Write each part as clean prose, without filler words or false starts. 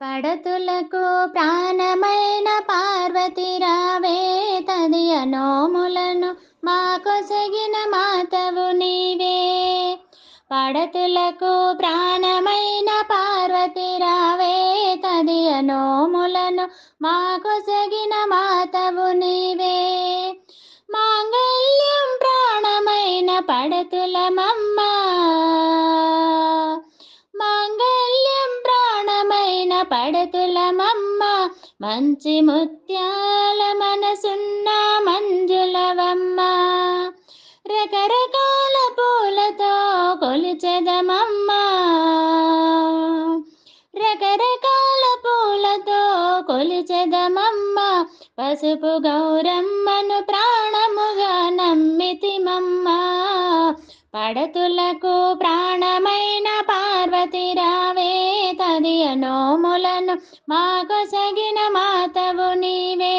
పడతులకు ప్రాణమైన పార్వతి రావే తదియ నోములను మాకొసగిన మాతవు నీవే. పడతులకు ప్రాణమైన పార్వతి రావే తదియ నోములను మాకొసగిన మాతవు నీవే. మాంగళ్యం ప్రాణమైన పడతులమమ్మ, మాంగళ్యం ప్రాణమైన పడతులమమ్మ, మంచి ముత్యాల మనసున్న మంజులవమ్మ. రకరకాల పూలతో కొలిచెదమమ్మ, రకరకాల పూలతో కొలిచెదమమ్మ. పసుపు గౌరమ్మను ప్రాణముగా నమ్మితిమమ్మ. పడతులకు ప్రాణమైన పార్వతి రావే తదియ నోములను మాకొసగిన మాతవు నీవే.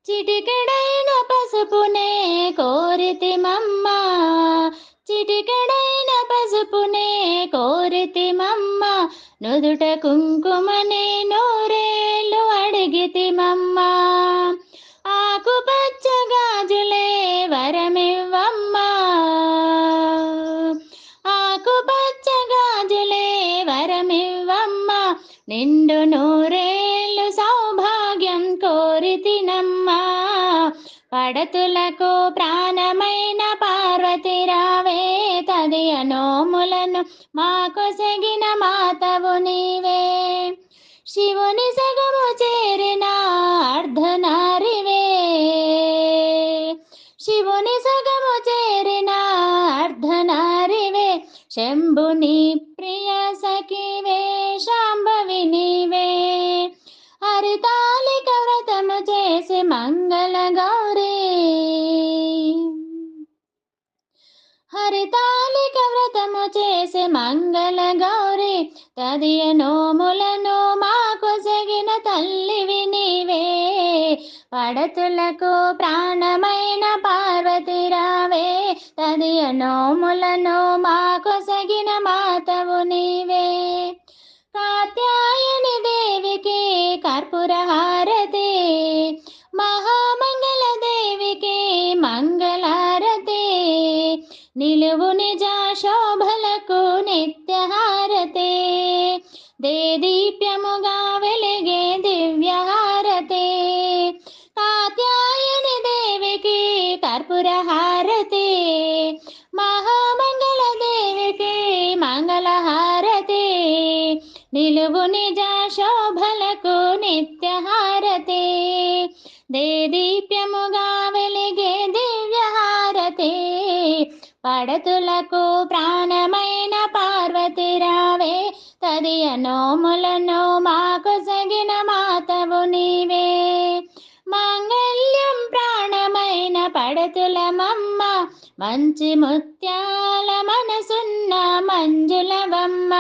చిటికెడైన పసుపునే కోరితిమమ్మ, చిటికెడైన పసుపునే కోరితిమమ్మ. నుదుట కుంకుమనే నూరేళ్ళు అడిగితిమమ్మ. ఆకుపచ్చ గాజులే వరమివ్వమ్మ, ఆకుపచ్చ గాజులే వరమివ్వమ్మ. నిండు నూరేళ్ళు సౌభాగ్యం కోరితినమ్మ. పడతులకు ప్రాణమైన పార్వతి రావే తదియ నోములను మాకొసగిన మాతవు నీవే. శివుని సగము చేరిన అర్ధనారివే, శివుని సగము చేరిన అర్ధనారివే. శంభుని ప్రియ సఖివే శాంభవి నీవే. హరితాళిక వ్రతము చేసి మంగళ గౌరీ, హరితాళిక వ్రతము చేసి మంగళ గౌరీ. తదియ నోములను మాకొసగిన తల్లివి నీవే. పడతులకు ప్రాణమైన పార్వతి రావే తదియ నోములను మాకొసగిన మాతవు నీవే. కాత్యాయని దేవికి కర్పూర హారతి, మహామంగళ దేవికి మంగళారతి. నిలువు నిజ శోభలకు నిత్యహారతి, దేదీప్యముగా వెలిగే దివ్యహారతి. కాత్యాయని దేవికి కర్పూర హారతి, మహామంగళ దేవికి మంగళహారతి. నిలువు నిజ శోభలకు నిత్యహారతి, దేదీప్యముగా వెలిగే దివ్యహారతి. పడతులకు ప్రాణమైన పార్వతి రావే తదియ నోములను మాకొసగిన మాతవు నీవే. మాంగళ్యం ప్రాణమైన పడతులమమ్మ, మంచి ముత్యాల మనసున్న మంజులవమ్మ.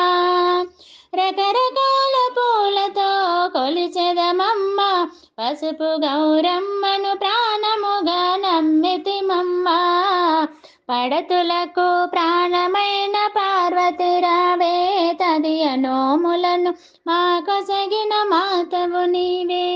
రకరకాల పూలతో కొలిచెదమమ్మ, పసుపు గౌరమ్మను ప్రాణముగా నమ్మితిమమ్మ. పడతులకు ప్రాణమైన పార్వతి రావే తదియ నోములను మాకొసగిన మాతవు నీవే.